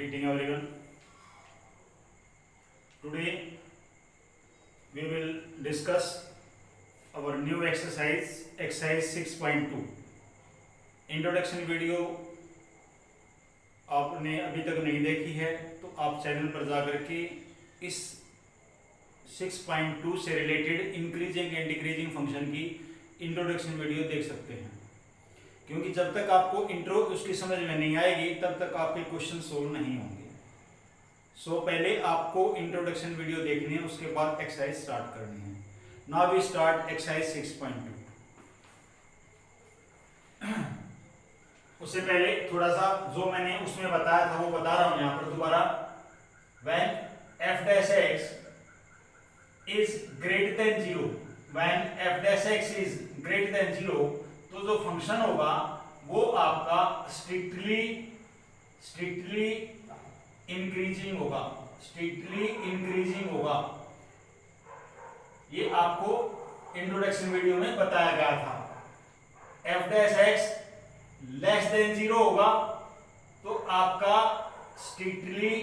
Greeting everyone. Today we will discuss our new exercise 6.2. Introduction video आपने अभी तक नहीं देखी है तो आप चैनल पर जाकर के इस 6.2 से related increasing and decreasing function की इंट्रोडक्शन वीडियो देख सकते हैं, क्योंकि जब तक आपको इंट्रो उसकी समझ में नहीं आएगी तब तक आपके क्वेश्चन सोल्व नहीं होंगे। सो पहले आपको इंट्रोडक्शन वीडियो देखनी है, उसके बाद एक्सरसाइज स्टार्ट करनी है। Now we start exercise 6.2। उससे पहले थोड़ा सा जो मैंने उसमें बताया था वो बता रहा हूं यहाँ पर दोबारा। When f dash x is greater than 0, when f dash x is greater than 0, तो जो फंक्शन होगा वो आपका स्ट्रिक्टली इंक्रीजिंग होगा, ये आपको इंट्रोडक्शन वीडियो में बताया गया था। f dash x less than 0 होगा तो आपका स्ट्रिक्टली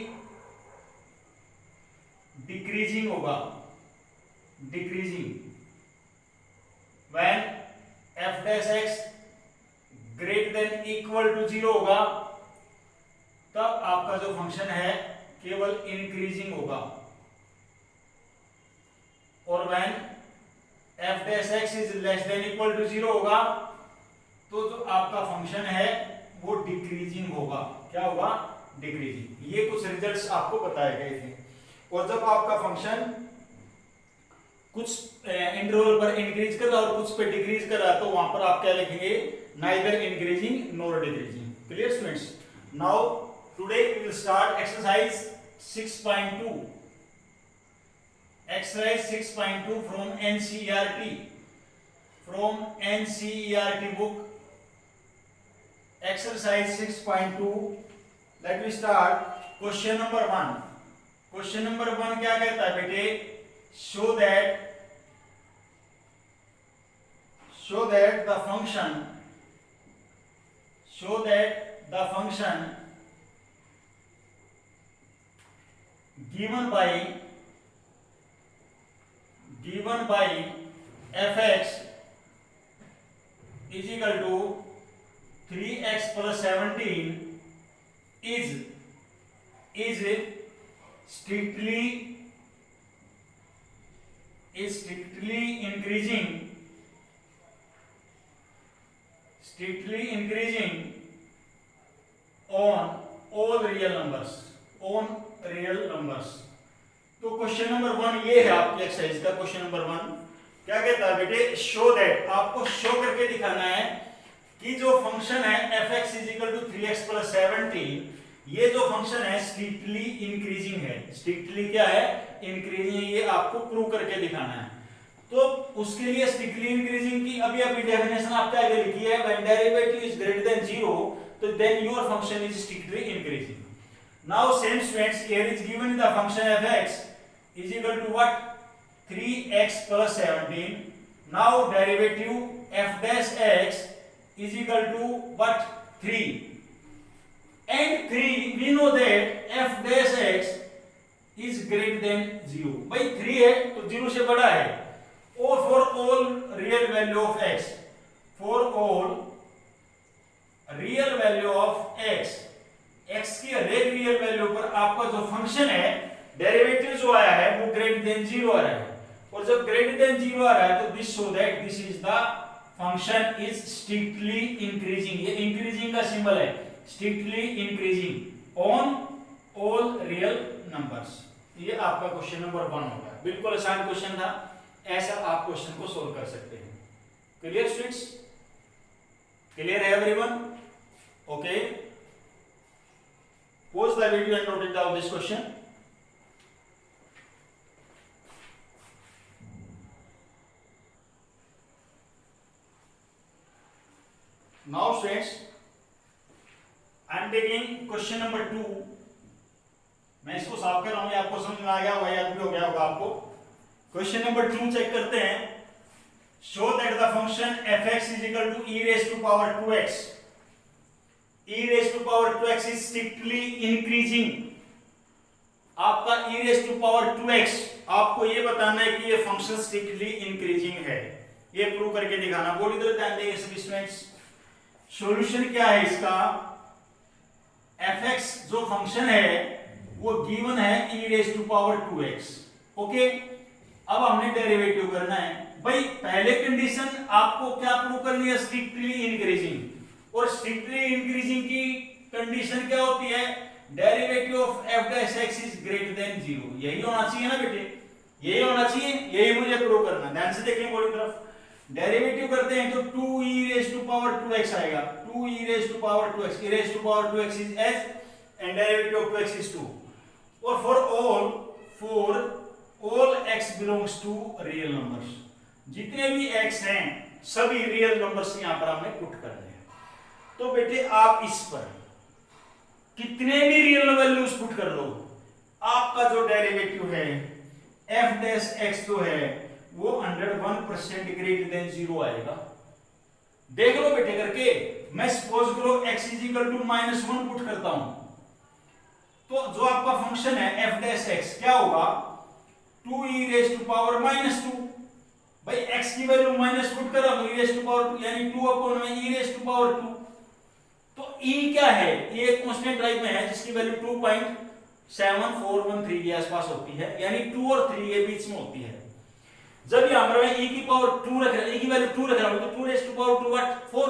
डिक्रीजिंग होगा, when f dash x greater than equal to 0 होगा तब आपका जो फंक्शन है केवल इंक्रीजिंग होगा, और when f dash x is less than equal to 0 होगा तो जो आपका फंक्शन है वो डिक्रीजिंग होगा। क्या होगा? डिक्रीजिंग। ये कुछ रिजल्ट्स आपको बताए गए थे। और जब आपका फंक्शन कुछ इंटरवल पर इंक्रीज कर रहा है और कुछ पे डिक्रीज कर रहा है तो वहां पर आप क्या लिखेंगे? Neither increasing nor decreasing. Clear students? Now today we will start exercise 6.2। Exercise 6.2 from NCERT book। Exercise 6.2, let me start. Question number 1। Question number 1 क्या कहता है बेटे? Show that the function given by fx is equal to 3x plus 17 is strictly increasing on all real numbers। तो question number 1 ये है आपकी exercise का। Question number 1 क्या कहता है बेटे? शो दैट, आपको शो करके दिखाना है कि जो फंक्शन है fx is equal to 3x plus 17, ये जो फंक्शन है स्ट्रिक्टली इंक्रीजिंग है। स्ट्रिक्टली क्या है? इंक्रीजिंग। ये आपको प्रूव करके दिखाना है। तो उसके लिए स्ट्रिक्टली इंक्रीजिंग की अभी डेफिनेशन आपके आगे लिखी है। When derivative is greater than 0 तो then your function is strictly increasing. Now same students, here is given the function fx is equal to what? 3x plus 17. Now derivative f dash x is equal to what? 3. And 3 we know that f dash x is greater than 0। भाई 3 है तो 0 से बड़ा है। और for all real value of x, x की हर एक real value पर आपका जो फंक्शन है डेरिवेटिव जो आया है वो ग्रेटर देन 0 आ रहा है। और जब ग्रेटर देन 0 आ रहा है तो this show that this is the function is strictly increasing. ये इंक्रीजिंग का सिंबल है, strictly increasing on all real numbers. ये आपका क्वेश्चन नंबर 1 होगा। बिल्कुल आसान क्वेश्चन था, ऐसा आप क्वेश्चन को सोल्व कर सकते हैं। Clear students? क्लियर है everyone? Okay, pause the video and note down this question। Now students, I am taking question number 2। मैं इसको साफ कर रहा हूं, ये आपको समझ में आ गया होगा, याद भी हो गया होगा आपको। क्वेश्चन नंबर 2 चेक करते हैं। Show that the function fx is equal to e raised to power 2x e raised to power 2x is strictly increasing, आपका e raised to power 2x, आपको ये बताना है कि ये फंक्शन स्ट्रिक्टली इंक्रीजिंग है, ये प्रूव करके दिखाना। बोर्ड इधर ध्यान देंगे सभी स्टूडेंट्स। सॉल्यूशन क्या है इसका, fx जो फंक्शन है वो गिवन है e raised to power 2x, okay. अब हमने डेरिवेटिव करना है भाई। पहले कंडीशन आपको क्या प्रूव करनी है, स्ट्रिक्टली इंक्रीजिंग, और स्ट्रिक्टली इंक्रीजिंग की कंडीशन क्या होती है, derivative of f dash x is greater than 0, यही होना चाहिए ना बेटे, यही होना चाहिए, यही मुझे प्रूव करना। ध्यान से देखें बोर्ड की तरफ, डेरिवेटिव करते हैं तो 2e raised to power 2x आएगा, 2e raised to power 2x, e raised to power 2x is h and derivative of 2x is 2, और for all x belongs to real numbers, जितने भी x हैं सभी real numbers यहां पर हमने put कर दिए। तो बेटे आप इस पर कितने भी रियल वैल्यूज पुट कर लो, आपका जो डेरिवेटिव है f डैश x जो है वो 101% ग्रेटर देन 0 आएगा। देख लो बेटे करके, मैं सपोज करो x is equal to -1 put करता हूं, तो जो आपका फंक्शन है f डैश x क्या होगा, 2e raised to power -2, भाई x की वैल्यू माइनस पुट करा तो e raised to power 2 यानी 2 अपॉन में e raised to power 2, तो e क्या है, ये एक कांस्टेंट टाइप में है जिसकी वैल्यू 2.7413 के आसपास होती है, यानी 2 और 3 के बीच में होती है। जब यहां पर मैं e की पावर 2 रख रहा हूं, e की वैल्यू 2 रख रहा हूं, तो 2 raised to power 2 व्हाट 4,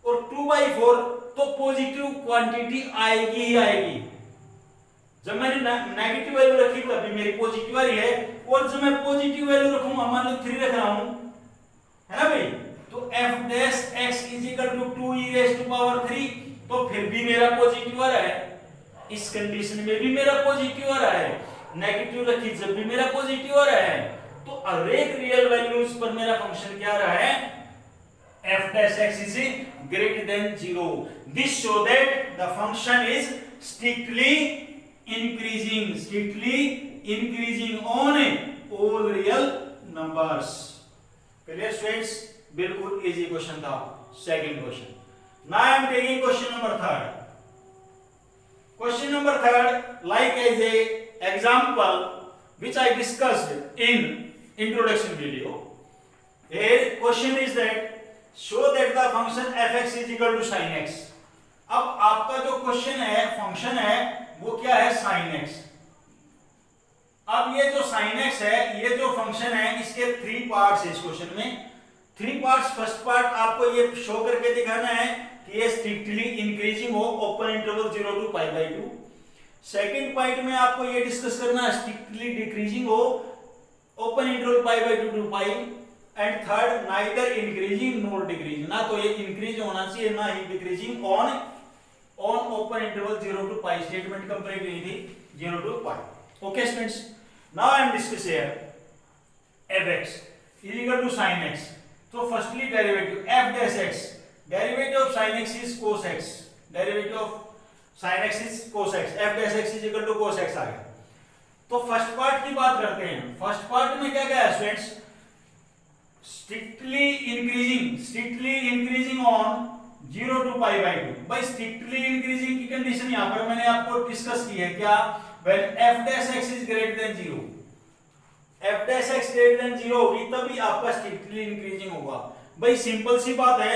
और 2/4 तो पॉजिटिव क्वांटिटी आएगी ही आएगी। जब मैंने नेगेटिव वैल्यू रखी तभी मेरी पॉजिटिव वाली है, और जब मैं पॉजिटिव वैल्यू रखूंगा, मान लो 3 रख रहा हूं, है ना भाई, तो f dash x is equal to 2e raised to power 3, तो फिर भी मेरा पॉजिटिव आ रहा है, इस कंडीशन में भी मेरा पॉजिटिव आ रहा है, नेगेटिव रखी जब भी मेरा पॉजिटिव आ रहा है, तो हर एक रियल वैल्यूज पर मेरा फंक्शन क्या आ रहा है, f dash x is greater than 0. This show that the function is strictly increasing on all real numbers. Clear students? बिल्कुल इजी क्वेश्चन था। Second question. Now I am taking question number 3. Question number 3 like as a example which I discussed in introduction video. A question is that show that the function fx is equal to sin x. अब आपका जो question है, function है, वो क्या है, sin x। अब ये जो sin x है, ये जो फंक्शन है, इसके 3 पार्ट्स है इस क्वेश्चन में। 3 पार्ट्स, फर्स्ट पार्ट आपको ये शो करके दिखाना है कि ये स्ट्रिक्टली इंक्रीजिंग हो, open interval 0 to π/2। Second point में आपको ये डिस्कस करना है स्ट्रिक्टली डिक्रीजिंग हो, open interval π/2 to π, and third neither increasing nor decreasing, ना तो ये इंक्रीज होना चाहिए ना ही decreasing on open interval 0 to π। Statement complete हुई थी 0 to π। Okay students, now I am discuss here fx is equal to sin x। तो firstly derivative f dash x, derivative of sin x is cos x, derivative of sin x is cos x, f dash x is equal to cos x आ गया। तो first part की बात करते हैं। First part में क्या क्या है students, strictly increasing on 0 to π/2। भाई स्ट्रिक्टली इंक्रीजिंग की कंडीशन यहां पर मैंने आपको डिस्कस की है क्या, when f dash x is greater than 0, f dash x greater than 0 होगी तभी आपका स्ट्रिक्टली इंक्रीजिंग होगा। भाई सिंपल सी बात है,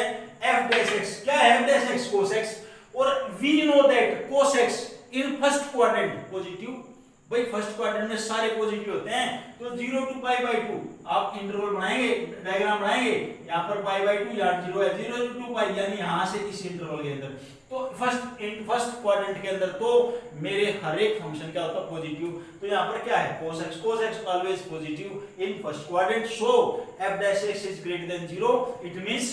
f dash x क्या है, f dash x cos x, और we know that cos x in first quadrant positive. भाई फर्स्ट क्वाड्रेंट में सारे पॉजिटिव होते हैं, तो 0 to π/2 आप इंटरवल बनाएंगे, डायग्राम बनाएंगे, यहाँ पर π/2 यहाँ 0 है, 0 to 2 π, यानी यहाँ से इस इंटरवल के अंदर, तो फर्स्ट क्वाड्रेंट के अंदर तो मेरे हर एक फंक्शन क्या होता है पॉजिटिव। तो यहाँ पर क्या है, cos x always positive in first quadrant, so f dash x is greater than 0, it means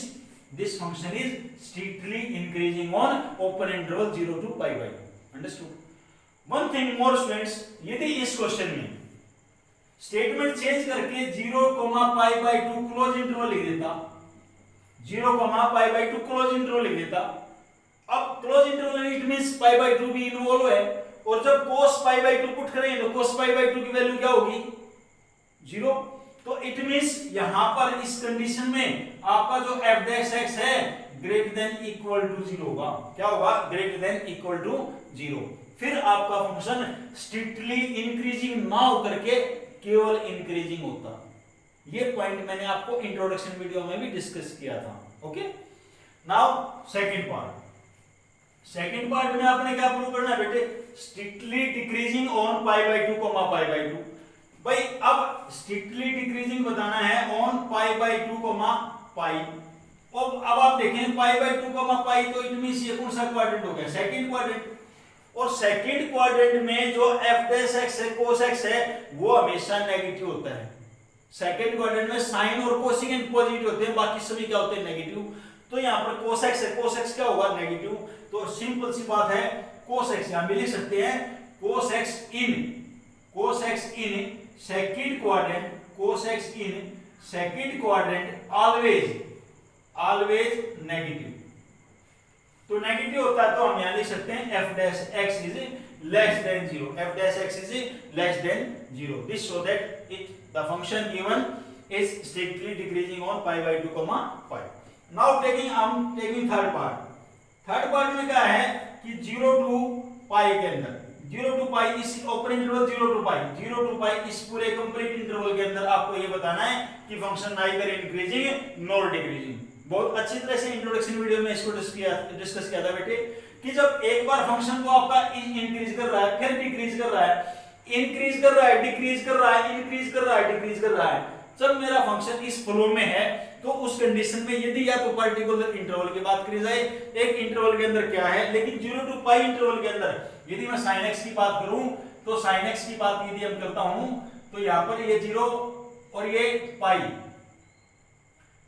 this function is strictly increasing on open interval 0 to π/2। Understood? One thing more students, यदि इस question में statement change करके 0, π/2 close interval लिख देता, 0, π/2 close interval लिख देता, अब close interval it means π/2 भी इन्वॉल्व है, और जब cos π/2 पुट करेंगे तो cos π/2 की वैल्यू क्या होगी, 0। तो इट मींस यहां पर इस कंडीशन में आपका जो f dash x है ग्रेटर देन इक्वल टू 0 होगा। क्या होगा? Greater than equal to 0। फिर आपका फंक्शन स्ट्रिक्टली इंक्रीजिंग ना होकर के केवल इंक्रीजिंग होता। ये पॉइंट मैंने आपको इंट्रोडक्शन वीडियो में भी डिस्कस किया था। ओके, नाउ सेकंड पार्ट में आपने क्या प्रूव करना है बेटे? Strictly decreasing on pi by 2 pi by 2। भाई अब स्ट्रिक्टली डिक्रीजिंग बताना है ऑन पाई बाई 2 पाई। अब आप देखें पाई बाई 2 पाई, तो इट मींस ये कौन सा क्वाड्रेंट हो गया? Second quadrant. और सेकंड क्वाड्रेंट में जो f डैश x है, cos x है, वो हमेशा नेगेटिव होता है। सेकंड क्वाड्रेंट में साइन और कोसेकेंट पॉजिटिव होते हैं, बाकी सभी क्या होते हैं? नेगेटिव। तो यहाँ पर cos x है, cos x क्या होगा? नेगेटिव। तो सिंपल सी बात है, cos x यहां भी लिख सकते हैं cos x in second quadrant, cos x in second quadrant always negative. तो नेगेटिव होता है तो हम यहां लिख सकते हैं f dash x is less than 0, f dash x is less than 0। This show that it the function given is strictly decreasing on pi by 2 pi. Now taking third part में क्या है कि 0 टू पाई के अंदर, 0 to पाई इस open interval 0 to पाई इस पूरे complete interval के अंदर आपको ये बताना है कि function neither increasing nor decreasing. बहुत अच्छी तरह से इंट्रोडक्शन वीडियो में इसको डिस्कस किया था बेटे कि जब एक बार फंक्शन को आपका इंक्रीज कर रहा है, फिर डिक्रीज कर रहा है, इंक्रीज कर रहा है, डिक्रीज कर रहा है, इंक्रीज कर रहा है, डिक्रीज कर रहा है, जब मेरा फंक्शन इस फ्लो में है तो उस कंडीशन में यदि या तो पर्टिकुलर इंटरवल की बात करी जाए, एक इंटरवल के अंदर क्या है, लेकिन 0 टू पाई इंटरवल के अंदर यदि मैं sin x की बात करूं तो sin x की बात यदि हम करता हूं तो यहां पर ये 0 और ये पाई,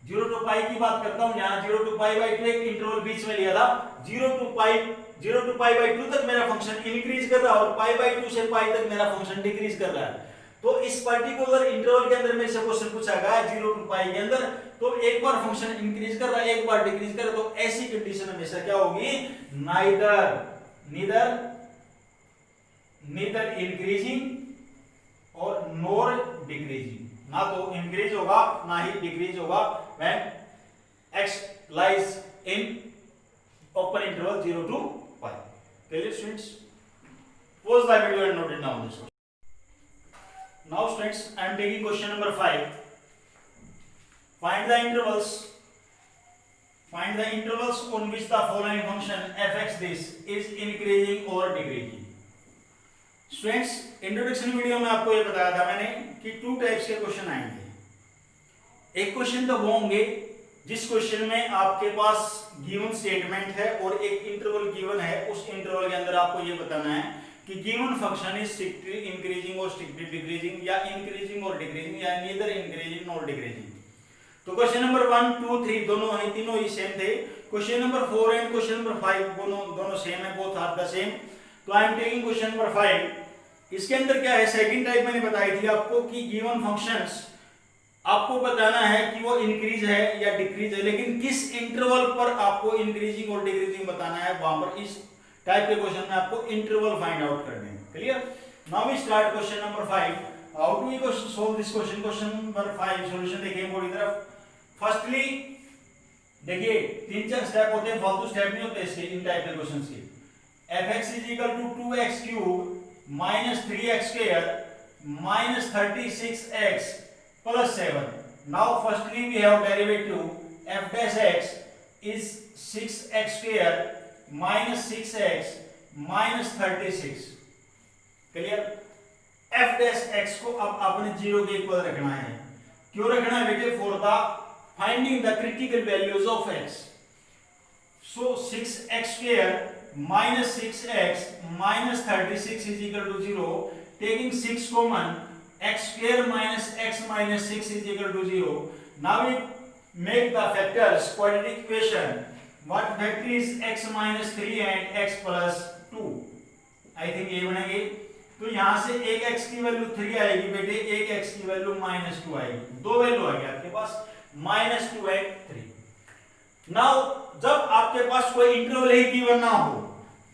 0 टू पाई की बात करता हूं, यहां 0 टू पाई बाई 2 एक इंटरवल बीच में लिया था, 0 टू पाई बाई 2 तक मेरा फंक्शन इंक्रीज कर रहा है और पाई बाई 2 से पाई तक मेरा फंक्शन डिक्रीज कर रहा है। तो इस पर्टिकुलर इंटरवल के अंदर मेरे से क्वेश्चन पूछा गया 0 टू पाई के अंदर, तो एक बार फंक्शन इंक्रीज कर रहा है, एक बार डिक्रीज कर रहा है, तो ऐसी कंडीशन हमेशा क्या होगी? नीदर इंक्रीजिंग और नॉर डिक्रीजिंग, ना तो इंक्रीज होगा ना ही डिक्रीज होगा when x lies in open interval 0 to pi. Clear students? Pause the video and note it down this. Now students, I am taking question number 5. Find the intervals on which the following function fx this is increasing or decreasing. Students, introduction video में आपको ये बताया था मैंने कि 2 types के question आएंगे। एक क्वेश्चन तो वो होंगे जिस क्वेश्चन में आपके पास गिवन स्टेटमेंट है और एक इंटरवल गिवन है, उस इंटरवल के अंदर आपको ये बताना है कि given function is strictly increasing और स्ट्रिक्टली डिक्रीजिंग, या इंक्रीजिंग और डिक्रीजिंग, या नीदर इंक्रीजिंग नॉर डिक्रीजिंग। तो क्वेश्चन नंबर 1, 2, 3 दोनों ही तीनों ही सेम थे। Question number 4 and question number 5 दोनों सेम है, बोथ आर द सेम। तो आई एम टेकिंग क्वेश्चन नंबर 5। इसके अंदर क्या है, सेकंड टाइप मैंने बताई थी आपको कि गिवन फंक्शंस आपको बताना है कि वो इंक्रीज है या डिक्रीज है, लेकिन किस इंटरवल पर आपको इंक्रीजिंग और डिक्रीजिंग बताना है, वहां पर इस टाइप के क्वेश्चन में आपको इंटरवल फाइंड आउट करने हैं। Clear? Now we start question number 5। How do we solve this question? Question number 5 solution देखिए बोर्ड की तरफ। फर्स्टली देखिए 3-4 स्टेप होते हैं, फालतू स्टेप नहीं होते इसके, इन टाइप के क्वेश्चंस के। fx = 2x³ minus 3x square minus 36x plus 7. Now firstly we have derivative f dash x is 6x square minus 6x minus 36. Clear? f dash x को अब आपने 0 के इक्वल रखना है। क्यों रखना है बेटे? For the finding the critical values of x. So 6x square minus 6x minus 36 is equal to 0. Taking 6 common, x square minus x minus 6 is equal to 0. Now we make the factors quadratic equation. What factor is x minus 3 and x plus 2? I think ये बनेगी। तो यहाँ से एक x की value 3 आएगी बेटे, एक x की वैल्यू -2 आएगी। दो वैल्यू आ गया आपके पास, -2 and 3। नाउ जब आपके पास कोई इंटरवल ही गिवन ना हो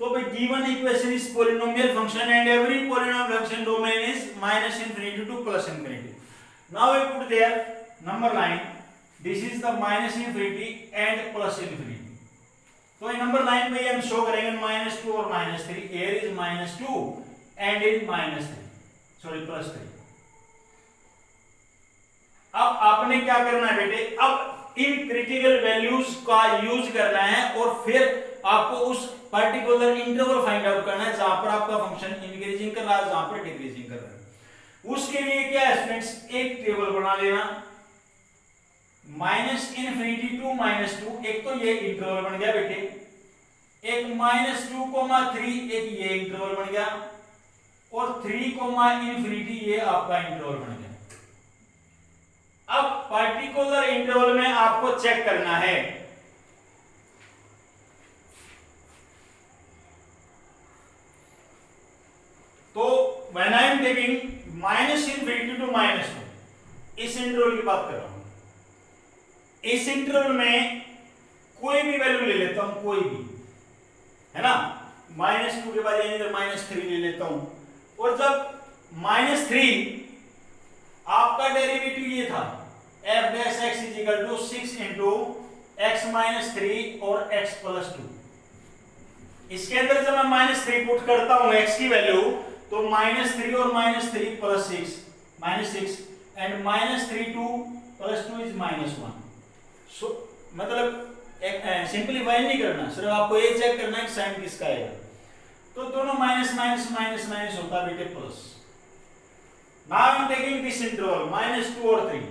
तो भाई given equation is polynomial function and every polynomial function domain is -∞ to +∞. Now we put there number line, this is the -∞ and +∞. तो नंबर 9 पे हम शो करेंगे -2 और -3, here is -2 and in -3, sorry +3। अब आपने क्या करना है बेटे, अब इन क्रिटिकल वैल्यूज का यूज करना है और फिर आपको उस पर्टिकुलर इंटरवल फाइंड आउट करना है जहां पर आपका फंक्शन इंक्रीजिंग कर रहा है, जहां पर डिक्रीजिंग कर रहा है। उसके लिए क्या है स्टूडेंट्स, एक टेबल बना लेना, -∞ टू -2, एक तो ये इंटरवल बन गया बेटे, एक -2,3 एक ये इंटरवल बन गया, और 3,∞ ये आपका इंटरवल बन गया। अब पर्टिकुलर इंटरवल में आपको चेक करना है, तो when I am taking -∞ to -2, इस इंटरवल की बात कर रहा हूं, इस इंटरवल में कोई भी वैल्यू ले लेता हूं, कोई भी, है ना, -2 के बाद इधर -3 ले लेता हूं, और जब -3 आपका डेरिवेटिव ये था f(x) = 6 × x - 3 और x + 2। इसके अंदर जब मैं -3 पुट करता हूं x की वैल्यू, तो -3 और -3 + 6 -6 एंड -3 2 + 2 इज -1। सो मतलब एक सिंपलीफाई नहीं करना, सिर्फ आपको ये चेक करना है कि साइन किसका आएगा। तो दोनों माइनस माइनस माइनस माइनस होता बेटे plus. Now I am taking this interval -2 और 3,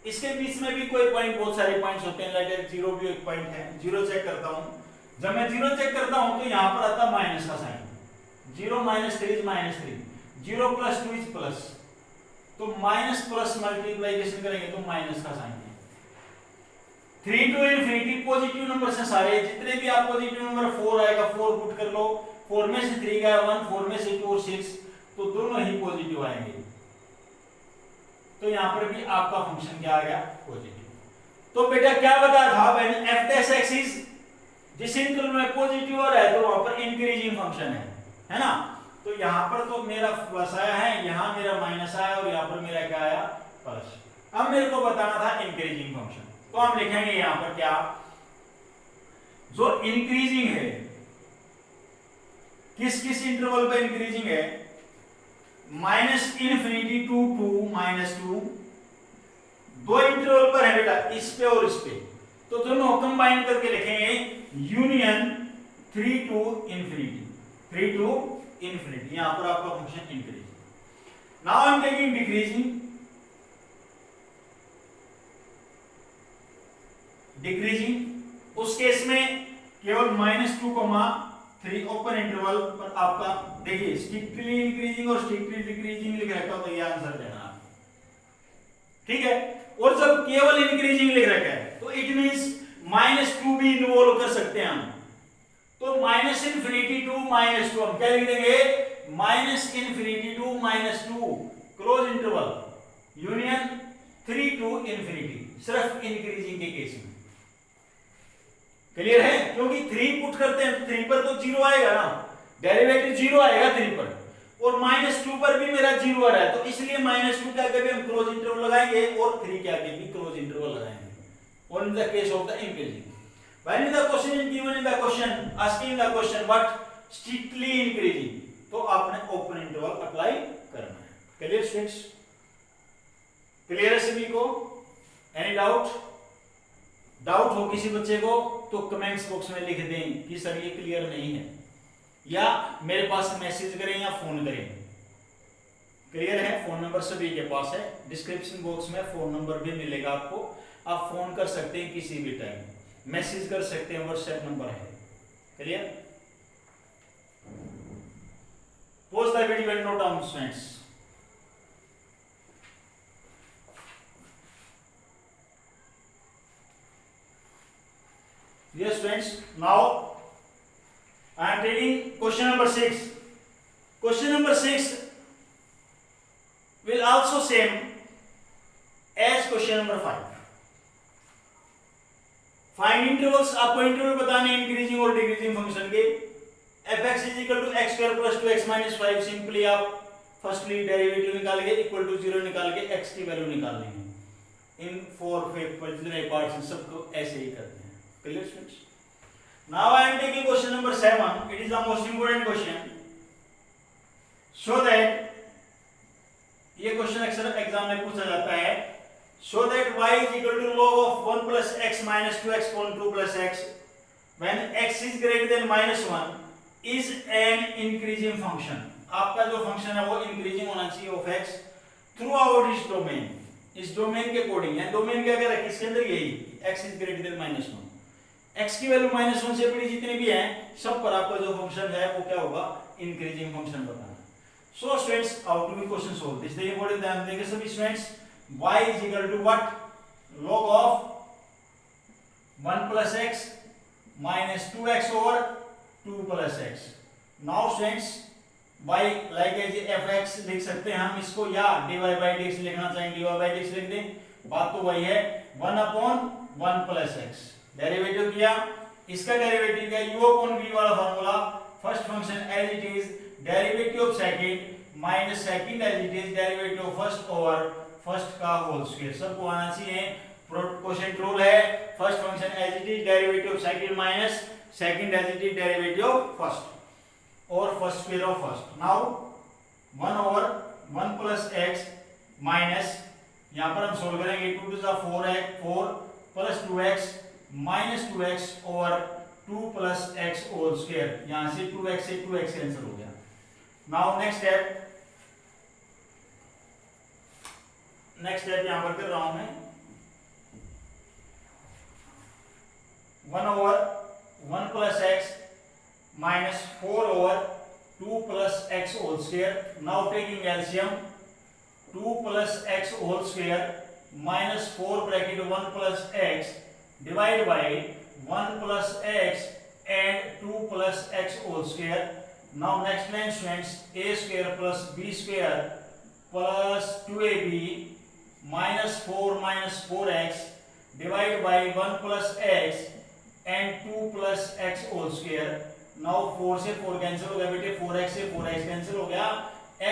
इसके बीच में भी कोई पॉइंट, बहुत सारे पॉइंट्स होते हैं, लाइक 0 भी एक पॉइंट है, 0 चेक करता हूं। जब मैं 0 चेक करता हूं तो यहां पर आता माइनस का साइन, 0 - 3 इज -3, 0 + 2 इज प्लस, तो माइनस प्लस मल्टीप्लिकेशन करेंगे तो माइनस का साइन है। 3 to ∞ पॉजिटिव नंबर से सारे, जितने भी आप पॉजिटिव नंबर 4 आएगा 4 पुट कर लो, 4 में से 3 गया 1, 4 में से 2 और 6, तो दोनों ही पॉजिटिव आएंगे। तो यहां पर भी आपका फंक्शन क्या आ गया, पॉजिटिव। तो बेटा क्या बताया था, व्हेन f(x) इज, जिस इंटरवल में पॉजिटिव आ रहा है तो वहां पर इंक्रीजिंग फंक्शन है ना। तो यहां पर तो मेरा प्लस आया है, यहां मेरा माइनस आया और यहां पर मेरा क्या आया, प्लस। अब मेरे को बताना था इंक्रीजिंग फंक्शन, तो हम लिखेंगे यहां पर क्या, जो इंक्रीजिंग है, किस किस इंटरवल पर इंक्रीजिंग है, -∞ टू 2, दो इंटरवल पर है बेटा, इस पे और इस पे, तो दोनों कंबाइन करके लिखेंगे यूनियन 3 to ∞, यहां पर आपका function increasing. Now I am taking decreasing, उस केस में केवल -2,3 ओपन इंटरवल पर आपका, देखिए स्ट्रिक्टली इंक्रीजिंग और स्ट्रिक्टली डिक्रीजिंग लिख रखा हो तो ये आंसर देना, ठीक है। और जब केवल इंक्रीजिंग लिख रखा है तो इट मींस -2 भी इन्वॉल्व कर सकते हैं हम, तो -∞ टू -2 हम क्या लिख देंगे, -∞ to -2 close interval union 3 to ∞, सिर्फ इंक्रीजिंग के केस में। क्लियर है, क्योंकि 3 पुट करते हैं तो 3 पर तो 0 आएगा ना, डेरिवेटिव 0 आएगा 3 पर, और -2 पर भी मेरा 0 आ रहा है, तो इसलिए -2 के आगे भी हम क्लोज इंटरवल लगाएंगे और 3 के आगे भी क्लोज इंटरवल लगाएंगे, और in the case of the increasing. When the question is given in the question, asking the question but strictly increasing, तो आपने ओपन इंटरवल अप्लाई करना है। क्लियर स्टूडेंट्स, क्लियर है सभी को? एनी डाउट हो किसी बच्चे को तो कमेंट्स बॉक्स में लिख दें कि सर ये क्लियर नहीं है, या मेरे पास मैसेज करें या फोन करें। क्लियर है, फोन नंबर सभी के पास है, डिस्क्रिप्शन बॉक्स में फोन नंबर भी मिलेगा आपको, आप फोन कर सकते हैं किसी भी टाइम, मैसेज कर सकते हैं, व्हाट्सएप नंबर है। Clear? Post the video and note down students. Yes students, now I am taking question number 6. Question number 6 will also same as question number 5. Find intervals, आपको इंटरवल बताने increasing और decreasing function के। f(x) = x² + 2x - 5, simply आप firstly derivative निकाल के equal to 0 निकाल के x की वैल्यू निकाल लेंगे। इन 4 5 जितने पार्ट्स हैं सबको ऐसे ही करते हैं। Clear students? Now I am taking question number 7. It is the most important question. So that ये क्वेश्चन अक्सर एग्जाम में पूछा जाता है. So that y is equal to log of 1 plus x minus 2x upon 2 plus x when x is greater than minus 1 is an increasing function. आपका जो function है वो इंक्रीजिंग होना चाहिए ऑफ x थ्रू आउट इस domain. इस domain के according है. डोमेन क्या क्या है किसके अंदर? यही x is greater than minus 1. x की वैल्यू माइनस 1 से बड़ी जितनी भी है सब पर आपका जो फंक्शन है वो क्या होगा? इंक्रीजिंग फंक्शन बताना. So students, how to be question solve this? देखिए बोले ध्यान देंगे सभी students. y is equal to what? log of 1 plus x minus 2x over 2 plus x. Now students, y like as fx लिख सकते हैं हम इसको, या dy by dx लिखना चाहेंगे dy by dx लिख दें. बात तो वही है 1 upon 1 plus x. डेरिवेटिव किया, इसका डेरिवेटिव क्या? u upon v वाला formula. First function as it is derivative of second minus second as it is derivative of first over first का होल स्क्वायर. सबको आना चाहिए. कोशेंट रूल है. First function as it is derivative of second minus second as it is derivative of first और first square of first. Now 1 over 1 plus x minus, यहां पर हम solve करेंगे 2 to 4 plus 2x minus 2x over 2 plus x whole square. यहां से 2x से 2x cancel हो गया. नाउ नेक्स्ट स्टेप यहां पर कर रहा हूं मैं. 1 over 1 plus x minus 4 over 2 plus x whole square. Now taking LCM 2 plus x whole square minus 4 bracket 1 plus x divide by 1 plus x and 2 plus x whole square. Now next line students, a square plus b square plus 2ab minus 4 minus 4x divided by 1 plus x and 2 plus x whole square. Now 4 से 4 cancel हो गया बेटे, 4x से 4x cancel हो गया.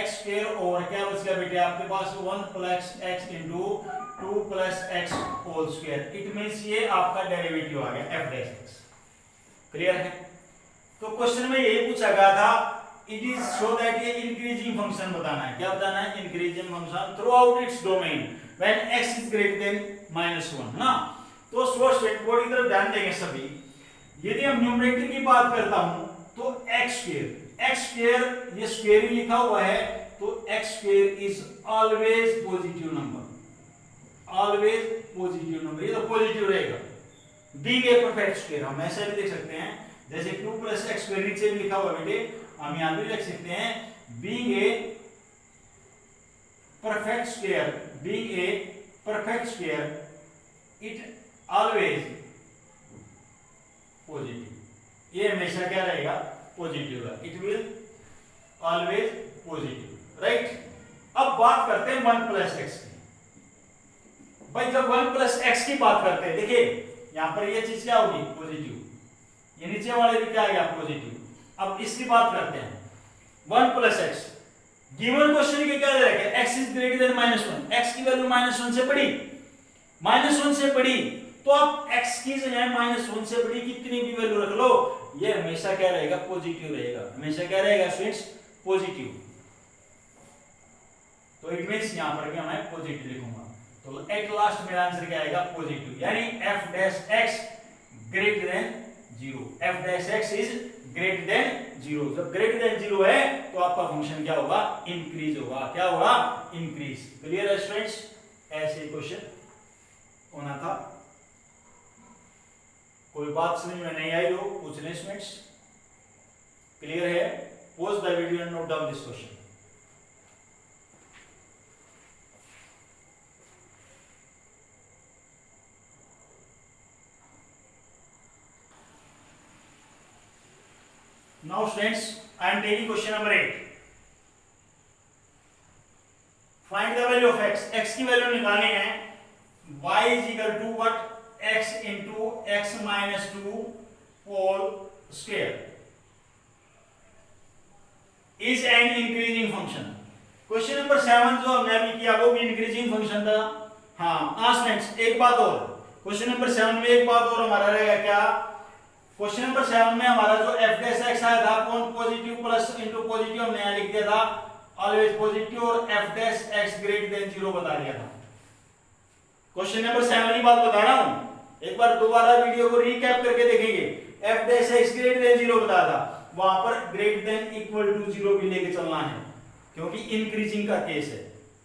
x square और क्या बच गया बेटे आपके पास? 1 plus x into 2 plus x whole square. It means ये आपका डेरिवेटिव आ गया f dash x. क्लियर है? तो क्वेश्चन में यही पूछा गया था. इट इज शो दैट ये इंक्रीजिंग फंक्शन बताना है. क्या बताना है? Increasing function through out its domain when x is greater then -1 ना. तो सोर्स बोर्ड की तरफ ध्यान देंगे सभी. यदि हम न्यूमरेटर की बात करता हूं तो x स्क्वायर ये स्क्वायर ही लिखा हुआ है तो x square is always positive number. Always positive number, ये तो पॉजिटिव रहेगा. बीइंग ए परफेक्ट स्क्वायर हम ऐसे भी लिख सकते हैं जैसे 2 प्लस x स्क्वायर नीचे भी लिखा हुआ बेटे, हम यहां भी लिख सकते हैं being a perfect square. Being a perfect square it always positive. ये हमेशा क्या रहेगा? पॉजिटिव है. It will always positive. Right. अब बात करते हैं 1 प्लस x की. भाई जब 1 प्लस x की बात करते हैं, देखिए यहां पर ये चीज क्या होगी? पॉजिटिव. ये नीचे वाले भी क्या आ गया? पॉजिटिव. अब इसकी बात करते हैं 1 प्लस x. गिवन क्वेश्चन के क्या दे रखा है? x is greater then -1. x की वैल्यू -1 से बड़ी, -1 से बड़ी, तो आप x की जगह -1 से बड़ी कितनी भी वैल्यू रख लो, ये हमेशा क्या रहेगा? पॉजिटिव रहेगा. हमेशा क्या रहेगा स्टूडेंट्स? पॉजिटिव. तो इट मींस यहां पर भी मैं पॉजिटिव लिखूंगा. तो एट लास्ट मेरा आंसर क्या आएगा? पॉजिटिव. यानी f dash x greater than 0. f dash x is greater than 0. जब ग्रेटर देन 0 है तो आपका फंक्शन क्या होगा? इंक्रीज होगा. क्या होगा? इंक्रीज. क्लियर है स्टूडेंट्स? ऐसे क्वेश्चन होना था. कोई बात समझ में नहीं आई तो पूछ लें स्टूडेंट्स. क्लियर है? Pause the video and note down this question. Now students, I am taking question number 8. Find the value of x. x की वैल्यू निकालनी है. y is equal to what? x into x minus 2 whole square is an increasing function. Question number 7 जो हमने अभी किया वो भी increasing function था. हाँ स्टूडेंट्स, एक बात और. क्वेश्चन नंबर 7 में एक बात और हमारा रहेगा क्या? क्वेश्चन नंबर 7 में हमारा जो f डैश x आया था कौन पॉजिटिव प्लस इनटू पॉजिटिव हमने यहां लिख दिया था ऑलवेज पॉजिटिव और f dash x greater than 0 बता दिया था। क्वेश्चन नंबर 7 की बात बता रहा हूं, एक बार दोबारा वीडियो को रिकैप करके देखेंगे। f dash x greater than 0 बताया था, वहां पर ग्रेटर देन इक्वल टू 0 भी लेके चलना है क्योंकि इंक्रीजिंग का केस है।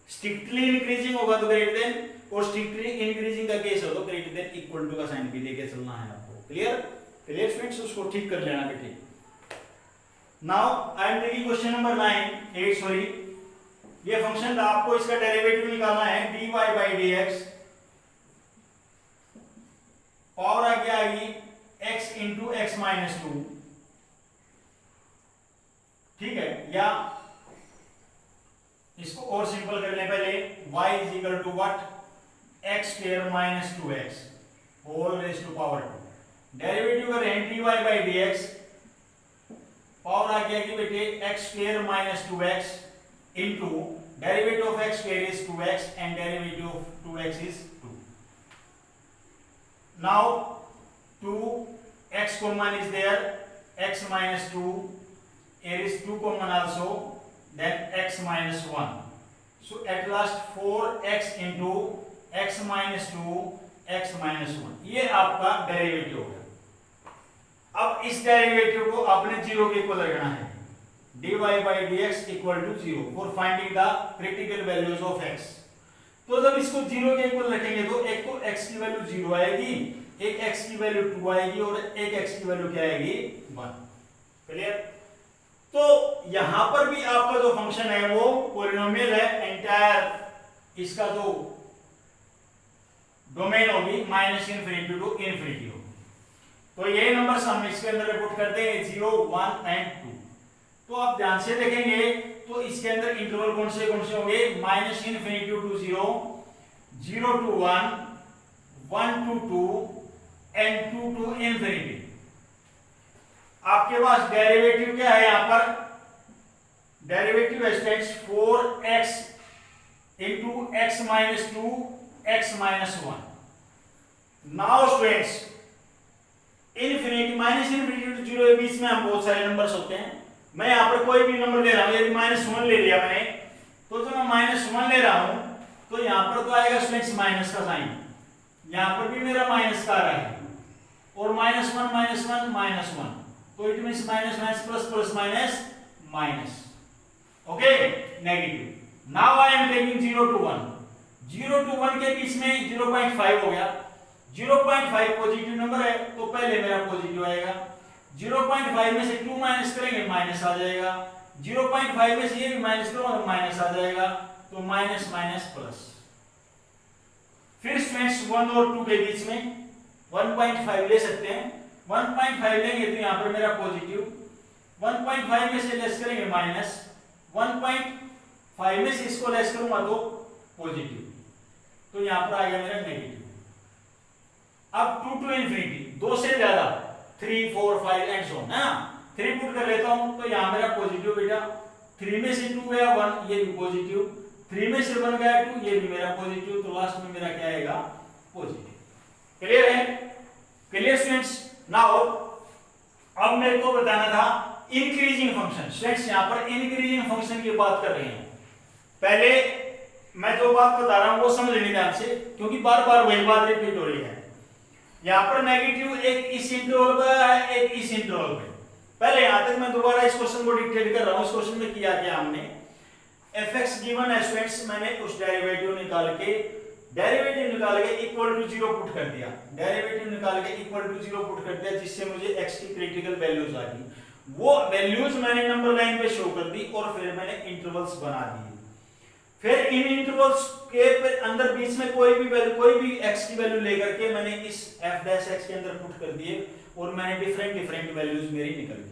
स्ट्रिक्टली इंक्रीजिंग होगा तो ग्रेटर देन, और स्ट्रिक्टली इंक्रीजिंग का केस हो तो ग्रेटर देन इक्वल टू का साइन भी लेके चलना है आपको। क्लियर क्लियर स्टूडेंट्स, उसको ठीक कर लेना बेटे। Now I am taking question number 8 sorry, ये फंक्शन था, आपको इसका डेरिवेटिव निकालना है dy by dx, पावर आ गया आएगी x into x minus 2, ठीक है, या इसको और सिंपल करने पहले y is equal to what x square minus 2x whole raised to power 2, derivative कर रहे हैं dy by dx, पावर आ गया कि बेटे x square minus 2x into derivative of x square is 2x and derivative of 2x is 2. Now 2x common is there, x minus 2, here is 2 common also, then x minus 1. So at last 4x into x minus 2 x minus 1, ये आपका derivative हो गया। अब इस derivative को आपने 0 के equal रखना है, dy by dx equal to 0 for finding the critical values of x। तो जब इसको 0 के इक्वल रखेंगे तो एक तो x की वैल्यू 0 आएगी, एक x की वैल्यू 2 आएगी और एक x की वैल्यू क्या आएगी 1। क्लियर? तो यहां पर भी आपका जो फंक्शन है वो पॉलिनोमियल है, एंटायर इसका जो डोमेन होगी माइनस इनफिनिटी टू इनफिनिटी होगी। तो ये नंबर्स हम इसके अंदर पुट करते हैं 0 1 एंड 2। तो आप ध्यान से देखेंगे तो इसके अंदर इंटरवल कौन से होंगे, minus infinity to 0, 0 to 1, 1 to 2 and 2 to infinity. आपके पास डेरिवेटिव क्या है, यहां पर derivative stands 4x into x minus 2 x minus 1। Now students infinity minus infinity to 0 के बीच में हम बहुत सारे नंबर्स होते हैं। मैं यहां पर कोई भी नंबर ले रहा हूं, यदि -1 ले लिया मैंने, तो जब मैं -1 ले रहा हूं तो यहां पर तो आएगा स्टूडेंट्स माइनस का साइन, यहां पर भी मेरा माइनस का आ रहा है, और -1 तो it means minus minus plus plus minus minus, okay, negative. Now I am taking 0 to 1, 0 to 1 के बीच में 0.5 हो गया, 0.5 पॉजिटिव नंबर है तो पहले मेरा पॉजिटिव आएगा, 0.5 में से 2 माइनस करेंगे माइनस आ जाएगा, 0.5 में से ये भी माइनस करो तो माइनस आ जाएगा, तो माइनस माइनस प्लस। फिर स्टूडेंट्स 1 और 2 के बीच में 1.5 ले सकते हैं, 1.5 लेंगे तो यहां पर मेरा पॉजिटिव, 1.5 में से लेस करेंगे माइनस, 1.5 में से इसको लेस करूंगा तो पॉजिटिव, तो यहां पर आ गया मेरा नेगेटिव। अब 2 टू इनफिनिटी, 2 से ज्यादा 3 4 5 एंड सो ऑन, 3 पुट कर लेता हूं तो यहां मेरा पॉजिटिव बेटा, 3 में से 2 गया 1, ये भी पॉजिटिव, 3 में से 1 गया 2, ये भी मेरा पॉजिटिव, तो लास्ट में मेरा क्या आएगा पॉजिटिव। क्लियर है? Clear students? नाउ अब मेरे को बताना था इंक्रीजिंग फंक्शन। स्टूडेंट्स यहां पर इंक्रीजिंग फंक्शन की बात कर रहे हैं। पहले मैं जो बात बता रहा हूं वो समझ लेनी ध्यान से, क्योंकि बार बार वही बात रिपीट हो रही है। यहां पर नेगेटिव एक इस इंटरवल पे है, एक इस इंटरवल पे। पहले यहां तक मैं दोबारा इस क्वेश्चन को डिक्टेट कर रहा हूं। इस क्वेश्चन में किया क्या हमने, fx गिवन है स्टूडेंट्स, मैंने उस डेरिवेटिव निकाल के इक्वल टू 0 पुट कर दिया, डेरिवेटिव निकाल के इक्वल टू 0 पुट कर दिया, जिससे मुझे x की क्रिटिकल वैल्यूज आ गई। वो वैल्यूज मैंने नंबर लाइन पे शो कर दी और फिर मैंने इंटरवल्स बना दिए। फिर इन इंटरवल्स के अंदर बीच में कोई भी x की वैल्यू लेकर के मैंने इस f डैश x के अंदर पुट कर दिए और मैंने डिफरेंट वैल्यूज मेरी निकल गई।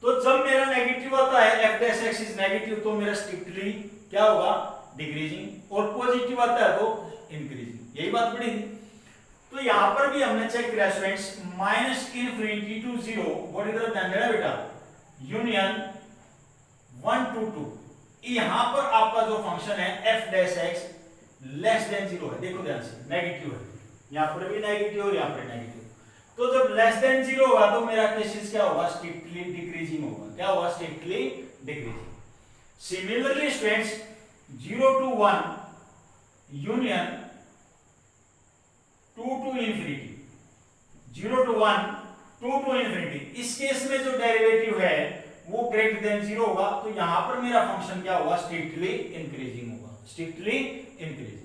तो जब मेरा नेगेटिव आता है f dash x is negative, तो मेरा स्ट्रिक्टली क्या होगा डिक्रीजिंग, और पॉजिटिव आता है तो इंक्रीजिंग। यही बात बड़ी थी। तो यहां पर भी हमने चेक किया students, minus infinity to 0, what is the ध्यान देना बेटा, यूनियन 1 टू 2। यहां पर आपका जो फंक्शन है f dash x less than 0 है, देखो ध्यान से, नेगेटिव है, यहां पर भी नेगेटिव और यहां पर नेगेटिव। तो जब लेस देन 0 होगा तो मेरा केसेस क्या होगा, स्ट्रिक्टली डिक्रीजिंग होगा। क्या होगा, strictly decreasing. Similarly students 0 to 1 union 2 to infinity, 0 to 1 2 to infinity, इस केस में जो डेरिवेटिव है वो ग्रेटर देन 0 होगा, तो यहां पर मेरा फंक्शन क्या होगा, स्ट्रिक्टली इंक्रीजिंग होगा, स्ट्रिक्टली इंक्रीजिंग।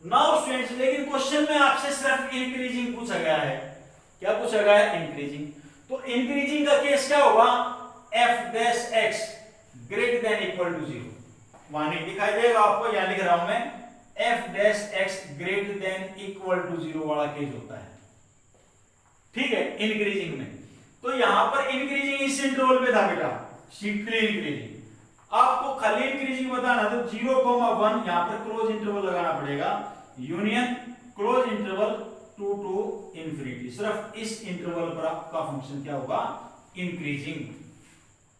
नाउ स्टूडेंट्स लेकिन क्वेश्चन में आपसे सिर्फ इंक्रीजिंग पूछा गया है। क्या पूछा गया है, इंक्रीजिंग। तो इंक्रीजिंग का केस क्या होगा, f dash x greater than equal to 0। वहां नहीं दिखाई देगा आपको, यहां लिख रहा हूं मैं, f dash x greater than equal to 0 वाला केस होता है, ठीक है, इंक्रीजिंग में। तो यहां पर इंक्रीजिंग इस इंटरवल पे था बेटा, स्ट्रिक्टली इंक्रीजिंग। आपको खाली इंक्रीजिंग बताना तो 0,1 यहां पर क्लोज इंटरवल लगाना पड़ेगा, union close interval 2 to infinity. सिर्फ इस इंटरवल पर आपका फंक्शन क्या होगा, इंक्रीजिंग।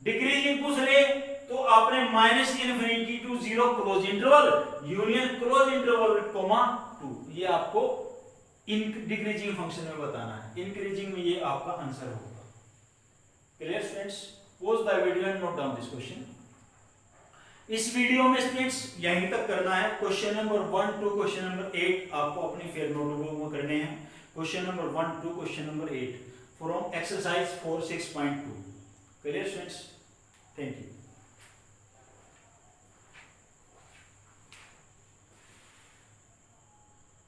डिक्रीजिंग पूछ ले तो आपने minus infinity to 0 close interval union close interval comma 2, ये आपको डिक्रीजिंग फंक्शन में बताना है। इंक्रीजिंग में ये आपका आंसर होगा। Clear students, pause the video and note down this question. इस वीडियो में स्टूडेंट्स यहीं तक करना है। Question number 1 to question number 8 आपको अपनी फेयर नोटबुक में करने हैं। Question number 1 to question number 8 from exercise 4 6.2। Clear students, thank you.